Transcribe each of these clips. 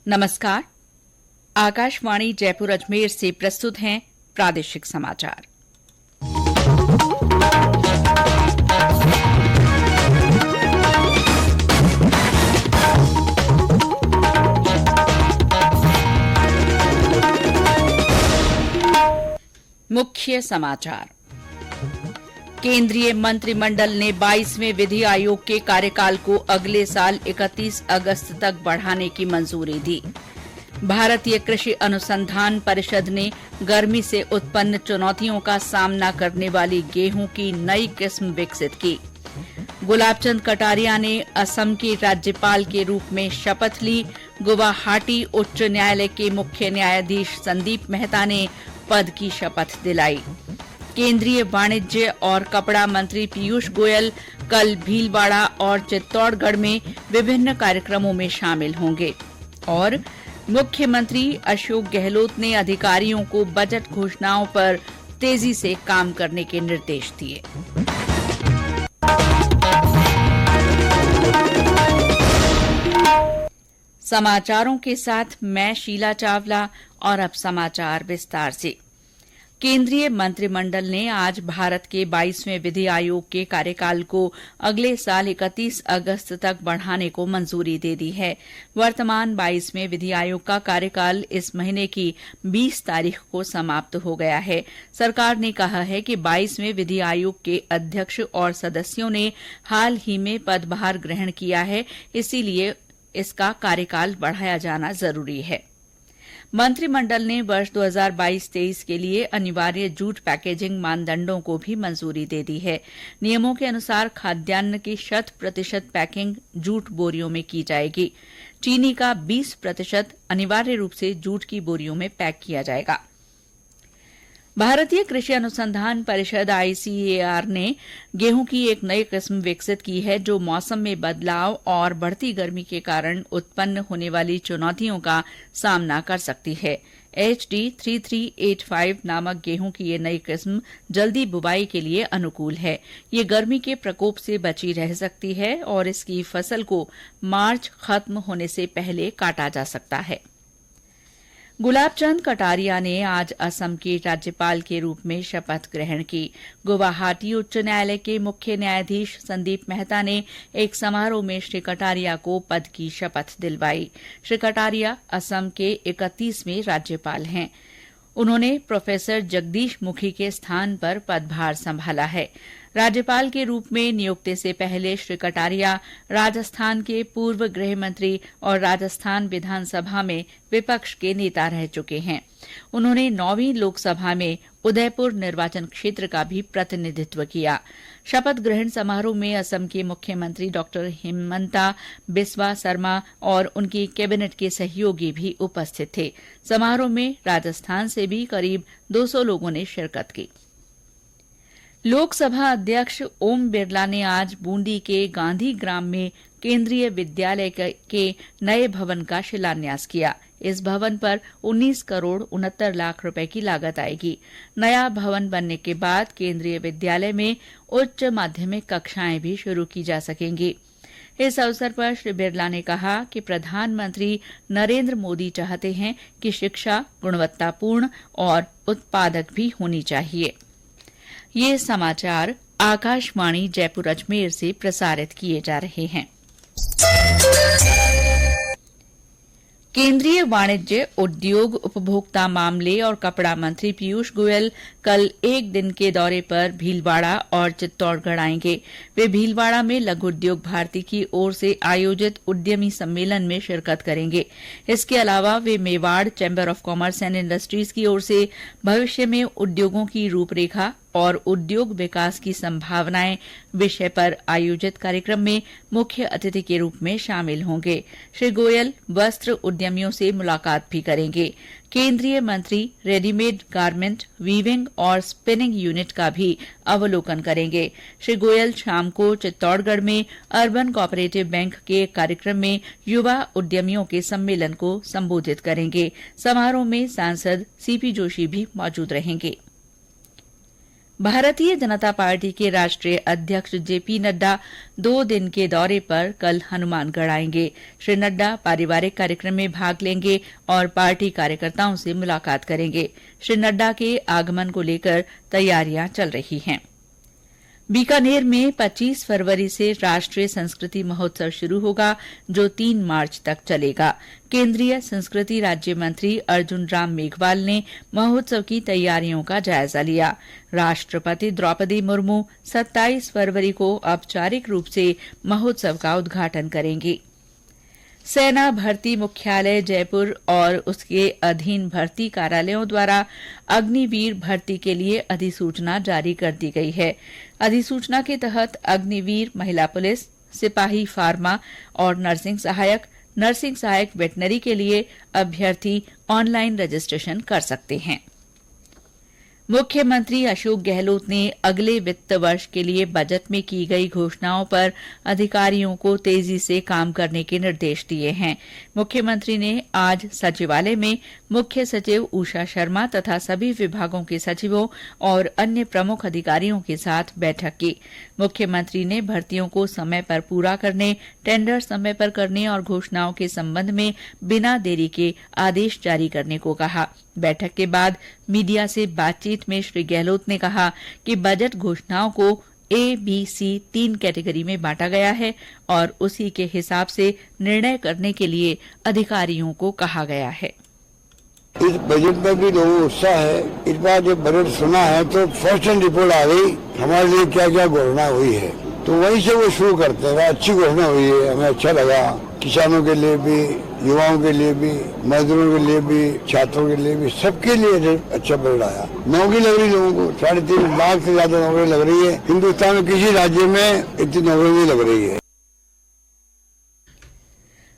नमस्कार। आकाशवाणी जयपुर अजमेर से प्रस्तुत हैं प्रादेशिक समाचार। मुख्य समाचार। केंद्रीय मंत्रिमंडल ने 22वें विधि आयोग के कार्यकाल को अगले साल 31 अगस्त तक बढ़ाने की मंजूरी दी। भारतीय कृषि अनुसंधान परिषद ने गर्मी से उत्पन्न चुनौतियों का सामना करने वाली गेहूं की नई किस्म विकसित की। गुलाबचंद कटारिया ने असम के राज्यपाल के रूप में शपथ ली। गुवाहाटी उच्च न्यायालय के मुख्य न्यायाधीश संदीप मेहता ने पद की शपथ दिलाई। केंद्रीय वाणिज्य और कपड़ा मंत्री पीयूष गोयल कल भीलवाड़ा और चित्तौड़गढ़ में विभिन्न कार्यक्रमों में शामिल होंगे। और मुख्यमंत्री अशोक गहलोत ने अधिकारियों को बजट घोषणाओं पर तेजी से काम करने के निर्देश दिए। समाचारों के साथ मैं शीला चावला और अब समाचार विस्तार से। केंद्रीय मंत्रिमंडल ने आज भारत के 22वें विधि आयोग के कार्यकाल को अगले साल 31 अगस्त तक बढ़ाने को मंजूरी दे दी है। वर्तमान 22वें विधि आयोग का कार्यकाल इस महीने की 20 तारीख को समाप्त हो गया है। सरकार ने कहा है कि 22वें विधि आयोग के अध्यक्ष और सदस्यों ने हाल ही में पदभार ग्रहण किया है, इसीलिए इसका कार्यकाल बढ़ाया जाना जरूरी है। मंत्रिमंडल ने वर्ष 2022-23 के लिए अनिवार्य जूट पैकेजिंग मानदंडों को भी मंजूरी दे दी है। नियमों के अनुसार खाद्यान्न की 100% पैकिंग जूट बोरियों में की जाएगी। चीनी का 20% अनिवार्य रूप से जूट की बोरियों में पैक किया जाएगा। भारतीय कृषि अनुसंधान परिषद आईसीएआर ने गेहूं की एक नई किस्म विकसित की है जो मौसम में बदलाव और बढ़ती गर्मी के कारण उत्पन्न होने वाली चुनौतियों का सामना कर सकती है। HD 3385 नामक गेहूं की ये नई किस्म जल्दी बुवाई के लिए अनुकूल है। ये गर्मी के प्रकोप से बची रह सकती है और इसकी फसल को मार्च खत्म होने से पहले काटा जा सकता है। गुलाबचंद कटारिया ने आज असम के राज्यपाल के रूप में शपथ ग्रहण की। गुवाहाटी उच्च न्यायालय के मुख्य न्यायाधीश संदीप मेहता ने एक समारोह में श्री कटारिया को पद की शपथ दिलवाई। श्री कटारिया असम के 31वें राज्यपाल हैं। उन्होंने प्रोफेसर जगदीश मुखी के स्थान पर पदभार संभाला है। राज्यपाल के रूप में नियुक्ति से पहले श्री कटारिया राजस्थान के पूर्व गृह मंत्री और राजस्थान विधानसभा में विपक्ष के नेता रह चुके हैं। उन्होंने 9वीं लोकसभा में उदयपुर निर्वाचन क्षेत्र का भी प्रतिनिधित्व किया। शपथ ग्रहण समारोह में असम के मुख्यमंत्री डॉक्टर हिमंता बिस्वा सरमा और उनकी कैबिनेट के सहयोगी भी उपस्थित थे। समारोह में राजस्थान से भी करीब 200 लोगों ने शिरकत की। लोकसभा अध्यक्ष ओम बिरला ने आज बूंदी के गांधी ग्राम में केंद्रीय विद्यालय के नए भवन का शिलान्यास किया। इस भवन पर 19 करोड़ 69 लाख रुपए की लागत आएगी। नया भवन बनने के बाद केंद्रीय विद्यालय में उच्च माध्यमिक कक्षाएं भी शुरू की जा सकेंगी। इस अवसर पर श्री बिरला ने कहा कि प्रधानमंत्री नरेंद्र मोदी चाहते हैं कि शिक्षा गुणवत्तापूर्ण और उत्पादक भी होनी चाहिए। ये समाचार आकाशवाणी जयपुर अजमेर से प्रसारित किए जा रहे हैं। केंद्रीय वाणिज्य, उद्योग, उपभोक्ता मामले और कपड़ा मंत्री पीयूष गोयल कल एक दिन के दौरे पर भीलवाड़ा और चित्तौड़गढ़ आएंगे। वे भीलवाड़ा में लघु उद्योग भारती की ओर से आयोजित उद्यमी सम्मेलन में शिरकत करेंगे। इसके अलावा वे Mewar chamber of commerce and industries की ओर से भविष्य में उद्योगों की रूपरेखा और उद्योग विकास की संभावनाएं विषय पर आयोजित कार्यक्रम में मुख्य अतिथि के रूप में शामिल होंगे। श्री गोयल वस्त्र उद्यमियों से मुलाकात भी करेंगे। केंद्रीय मंत्री रेडीमेड गारमेंट, वीविंग और स्पिनिंग यूनिट का भी अवलोकन करेंगे। श्री गोयल शाम को चित्तौड़गढ़ में अर्बन कोऑपरेटिव बैंक के कार्यक्रम में युवा उद्यमियों के सम्मेलन को संबोधित करेंगे। समारोह में सांसद सीपी जोशी भी मौजूद रहेंगे। भारतीय जनता पार्टी के राष्ट्रीय अध्यक्ष जेपी नड्डा 2 दिन के दौरे पर कल हनुमानगढ़ आएंगे। श्री नड्डा पारिवारिक कार्यक्रम में भाग लेंगे और पार्टी कार्यकर्ताओं से मुलाकात करेंगे। श्री नड्डा के आगमन को लेकर तैयारियां चल रही हैं। बीकानेर में 25 फरवरी से राष्ट्रीय संस्कृति महोत्सव शुरू होगा, जो 3 मार्च तक चलेगा। केंद्रीय संस्कृति राज्य मंत्री अर्जुन राम मेघवाल ने महोत्सव की तैयारियों का जायजा लिया। राष्ट्रपति द्रौपदी मुर्मू 27 फरवरी को औपचारिक रूप से महोत्सव का उद्घाटन करेंगी। सेना भर्ती मुख्यालय जयपुर और उसके अधीन भर्ती कार्यालयों द्वारा अग्निवीर भर्ती के लिए अधिसूचना जारी कर दी गई है। अधिसूचना के तहत अग्निवीर महिला पुलिस, सिपाही फार्मा और नर्सिंग सहायक वेटनरी के लिए अभ्यर्थी ऑनलाइन रजिस्ट्रेशन कर सकते हैं। मुख्यमंत्री अशोक गहलोत ने अगले वित्त वर्ष के लिए बजट में की गई घोषणाओं पर अधिकारियों को तेजी से काम करने के निर्देश दिए हैं। मुख्यमंत्री ने आज सचिवालय में मुख्य सचिव उषा शर्मा तथा सभी विभागों के सचिवों और अन्य प्रमुख अधिकारियों के साथ बैठक की। मुख्यमंत्री ने भर्तियों को समय पर पूरा करने, टेंडर समय पर करने और घोषणाओं के संबंध में बिना देरी के आदेश जारी करने को कहा। बैठक के बाद मीडिया से बातचीत में श्री गहलोत ने कहा कि बजट घोषणाओं को A, B, C 3 कैटेगरी में बांटा गया है और उसी के हिसाब से निर्णय करने के लिए अधिकारियों को कहा गया है। इस बजट में भी लोगों को उत्साह है। इस बार जब बजट सुना है तो फर्स्ट हैंड रिपोर्ट आ गई हमारे लिए क्या क्या घोषणा हुई है, तो वहीं से वो शुरू करते हैं। अच्छी घोषणा हुई है, हमें अच्छा लगा। किसानों के लिए भी, युवाओं के लिए भी, मजदूरों के लिए भी, छात्रों के लिए भी, सबके लिए अच्छा बजट आया। नौकरी लग रही लोगों को, 3.5 लाख से ज्यादा नौकरी लग रही है। हिन्दुस्तान में किसी राज्य में इतनी नौकरी नहीं लग रही है।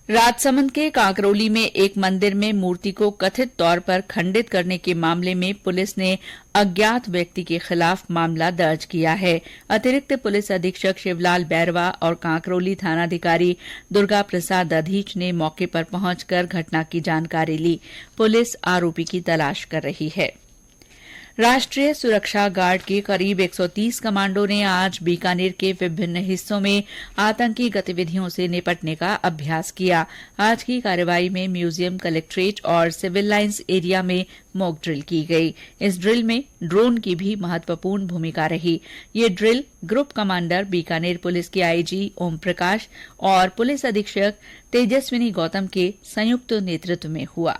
राजसमंद के कांकरोली में एक मंदिर में मूर्ति को कथित तौर पर खंडित करने के मामले में पुलिस ने अज्ञात व्यक्ति के खिलाफ मामला दर्ज किया है। अतिरिक्त पुलिस अधीक्षक शिवलाल बैरवा और कांकरोली थानाधिकारी दुर्गा प्रसाद अधीच ने मौके पर पहुंचकर घटना की जानकारी ली। पुलिस आरोपी की तलाश कर रही है। राष्ट्रीय सुरक्षा गार्ड के करीब 130 कमांडो ने आज बीकानेर के विभिन्न हिस्सों में आतंकी गतिविधियों से निपटने का अभ्यास किया। आज की कार्रवाई में म्यूजियम, कलेक्ट्रेट और सिविल लाइन्स एरिया में मॉक ड्रिल की गई। इस ड्रिल में ड्रोन की भी महत्वपूर्ण भूमिका रही। ये drill group commander Bikaner police के आईजी ओम प्रकाश और पुलिस अधीक्षक तेजस्विनी गौतम के संयुक्त नेतृत्व में हुआ।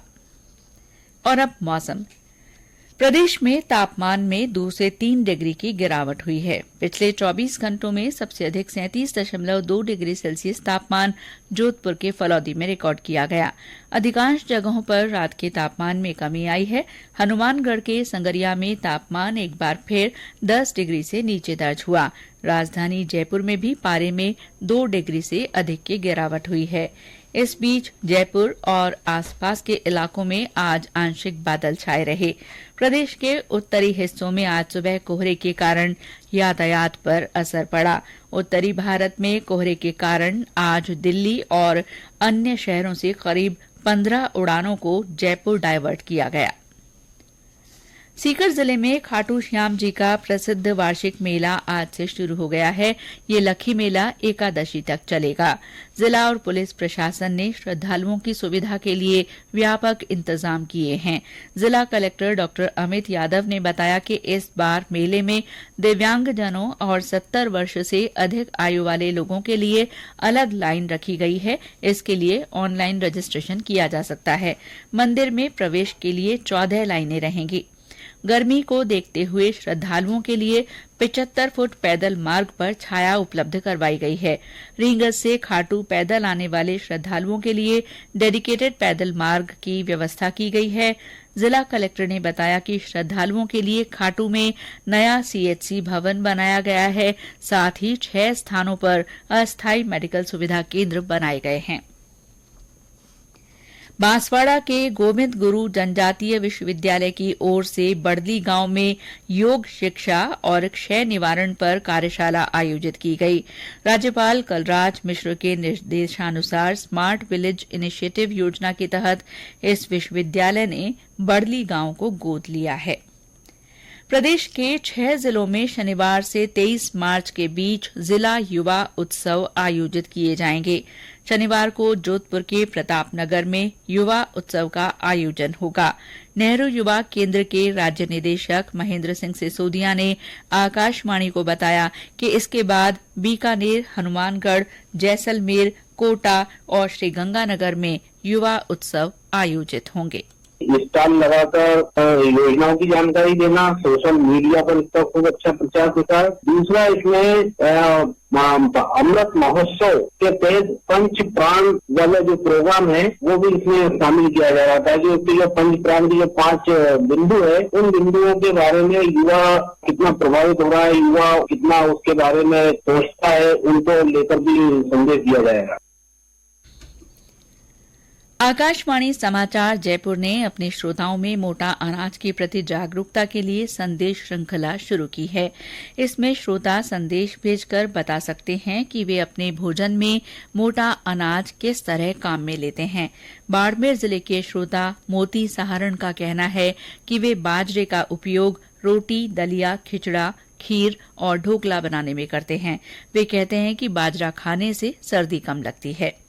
और अब मौसम। प्रदेश में तापमान में 2 से 3 डिग्री की गिरावट हुई है। पिछले 24 घंटों में सबसे अधिक 37.2 डिग्री सेल्सियस तापमान जोधपुर के फलौदी में रिकॉर्ड किया गया। अधिकांश जगहों पर रात के तापमान में कमी आई है। हनुमानगढ़ के संगरिया में तापमान एक बार फिर 10 डिग्री से नीचे दर्ज हुआ। राजधानी जयपुर में भी पारे में 2 डिग्री से अधिक की गिरावट हुई है। इस बीच जयपुर और आसपास के इलाकों में आज आंशिक बादल छाए रहे। प्रदेश के उत्तरी हिस्सों में आज सुबह कोहरे के कारण यातायात पर असर पड़ा। उत्तरी भारत में कोहरे के कारण आज दिल्ली और अन्य शहरों से करीब 15 उड़ानों को जयपुर डायवर्ट किया गया। सीकर जिले में खाटू श्याम जी का प्रसिद्ध वार्षिक मेला आज से शुरू हो गया है। ये लखी मेला एकादशी तक चलेगा। जिला और पुलिस प्रशासन ने श्रद्धालुओं की सुविधा के लिए व्यापक इंतजाम किए हैं। जिला कलेक्टर डॉ अमित यादव ने बताया कि इस बार मेले में दिव्यांगजनों और 70 वर्ष से अधिक आयु वाले लोगों के लिए अलग लाइन रखी गई है। इसके लिए ऑनलाइन रजिस्ट्रेशन किया जा सकता है। मंदिर में प्रवेश के लिए 14 लाइनें रहेंगी। गर्मी को देखते हुए श्रद्धालुओं के लिए 75 फुट पैदल मार्ग पर छाया उपलब्ध करवाई गई है। रींगस से खाटू पैदल आने वाले श्रद्धालुओं के लिए डेडिकेटेड पैदल मार्ग की व्यवस्था की गई है। जिला कलेक्टर ने बताया कि श्रद्धालुओं के लिए खाटू में नया सीएचसी भवन बनाया गया है। साथ ही 6 स्थानों पर अस्थायी मेडिकल सुविधा केंद्र बनाए गए हैं। बांसवाड़ा के गोविंद गुरु जनजातीय विश्वविद्यालय की ओर से बड़ली गांव में योग शिक्षा और क्षय निवारण पर कार्यशाला आयोजित की गई। राज्यपाल कलराज मिश्र के निर्देशानुसार स्मार्ट विलेज इनिशिएटिव योजना के तहत इस विश्वविद्यालय ने बड़ली गांव को गोद लिया है। प्रदेश के 6 जिलों में शनिवार से 23 मार्च के बीच जिला युवा उत्सव आयोजित किए जाएंगे। शनिवार को जोधपुर के प्रताप नगर में युवा उत्सव का आयोजन होगा। नेहरू युवा केंद्र के राज्य निदेशक महेंद्र सिंह सिसोदिया ने आकाशवाणी को बताया कि इसके बाद बीकानेर, हनुमानगढ़, जैसलमेर, कोटा और श्रीगंगानगर में युवा उत्सव आयोजित होंगे। स्टॉल लगाकर योजनाओं की जानकारी देना, सोशल मीडिया पर इसका खूब अच्छा प्रचार प्रसार। दूसरा, इसमें अमृत महोत्सव के तहत पंच प्राण वाला जो प्रोग्राम है वो भी इसमें शामिल किया जा रहा था। जो उसके जो पंच प्राण के जो 5 बिंदु है, उन बिंदुओं के बारे में युवा कितना प्रभावित हो रहा है, युवा कितना उसके बारे में सोचता है, उनको लेकर भी संदेश दिया जाएगा। आकाशवाणी समाचार जयपुर ने अपने श्रोताओं में मोटा अनाज के प्रति जागरूकता के लिए संदेश श्रृंखला शुरू की है। इसमें श्रोता संदेश भेजकर बता सकते हैं कि वे अपने भोजन में मोटा अनाज किस तरह काम में लेते हैं। बाड़मेर जिले के श्रोता मोती सहारण का कहना है कि वे बाजरे का उपयोग रोटी, दलिया, खिचड़ा, खीर और ढोकला बनाने में करते हैं। वे कहते हैं कि बाजरा खाने से सर्दी कम लगती है।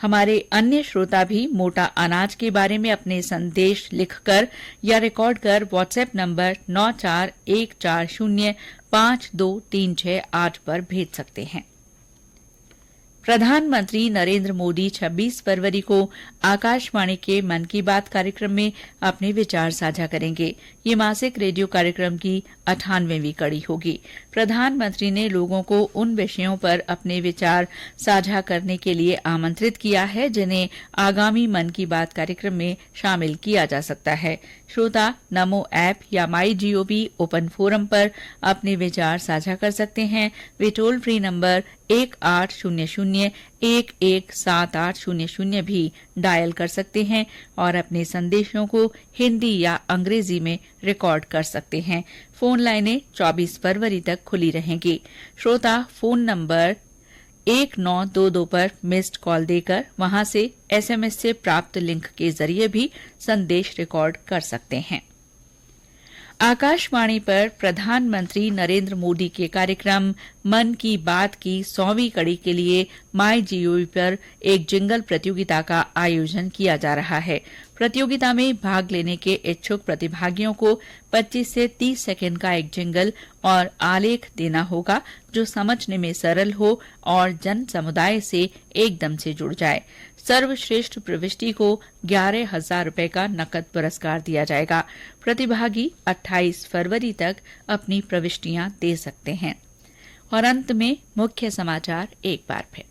हमारे अन्य श्रोता भी मोटा अनाज के बारे में अपने संदेश लिखकर या रिकॉर्ड कर व्हाट्सएप नंबर 9414052368 पर भेज सकते हैं। प्रधानमंत्री नरेंद्र मोदी 26 फरवरी को आकाशवाणी के मन की बात कार्यक्रम में अपने विचार साझा करेंगे। ये मासिक रेडियो कार्यक्रम की 98वीं कड़ी होगी। प्रधानमंत्री ने लोगों को उन विषयों पर अपने विचार साझा करने के लिए आमंत्रित किया है जिन्हें आगामी मन की बात कार्यक्रम में शामिल किया जा सकता है। श्रोता नमो ऐप या माई जीओवी ओपन फोरम पर अपने विचार साझा कर सकते हैं। वे टोल फ्री नंबर 1800-117800 भी डायल कर सकते हैं और अपने संदेशों को हिंदी या अंग्रेजी में रिकॉर्ड कर सकते हैं। फोन लाइनें 24 फरवरी तक खुली रहेंगी। श्रोता फोन नंबर 1922 पर मिस्ड कॉल देकर वहां से एसएमएस से प्राप्त लिंक के जरिए भी संदेश रिकॉर्ड कर सकते हैं। आकाशवाणी पर प्रधानमंत्री नरेंद्र मोदी के कार्यक्रम मन की बात की 100वीं कड़ी के लिए माई जीओवी पर एक जिंगल प्रतियोगिता का आयोजन किया जा रहा है। प्रतियोगिता में भाग लेने के इच्छुक प्रतिभागियों को 25 से 30 सेकंड का एक जिंगल और आलेख देना होगा जो समझने में सरल हो और जन समुदाय से एकदम से जुड़ जाए। सर्वश्रेष्ठ प्रविष्टि को 11,000 रुपए का नकद पुरस्कार दिया जाएगा। प्रतिभागी 28 फरवरी तक अपनी प्रविष्टियां दे सकते हैं। और अंत में मुख्य समाचार एक बार फिर।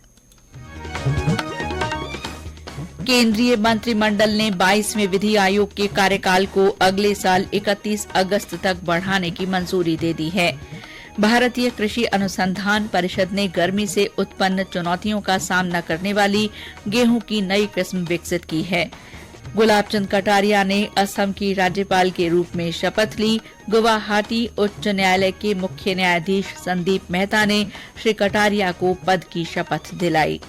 केंद्रीय मंत्रिमंडल ने 22वें विधि आयोग के कार्यकाल को अगले साल 31 अगस्त तक बढ़ाने की मंजूरी दे दी है। भारतीय कृषि अनुसंधान परिषद ने गर्मी से उत्पन्न चुनौतियों का सामना करने वाली गेहूं की नई किस्म विकसित की है। गुलाबचंद कटारिया ने असम की राज्यपाल के रूप में शपथ ली। गुवाहाटी उच्च न्यायालय के मुख्य न्यायाधीश संदीप मेहता ने श्री कटारिया को पद की शपथ दिलाई।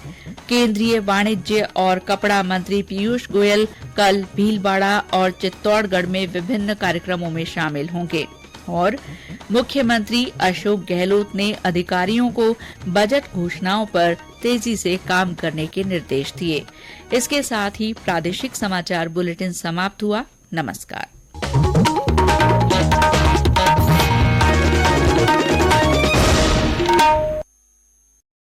केंद्रीय वाणिज्य और कपड़ा मंत्री पीयूष गोयल कल भीलवाड़ा और चित्तौड़गढ़ में विभिन्न कार्यक्रमों में शामिल होंगे। और मुख्यमंत्री अशोक गहलोत ने अधिकारियों को बजट घोषणाओं पर तेजी से काम करने के निर्देश दिए। इसके साथ ही प्रादेशिक समाचार बुलेटिन समाप्त हुआ। नमस्कार।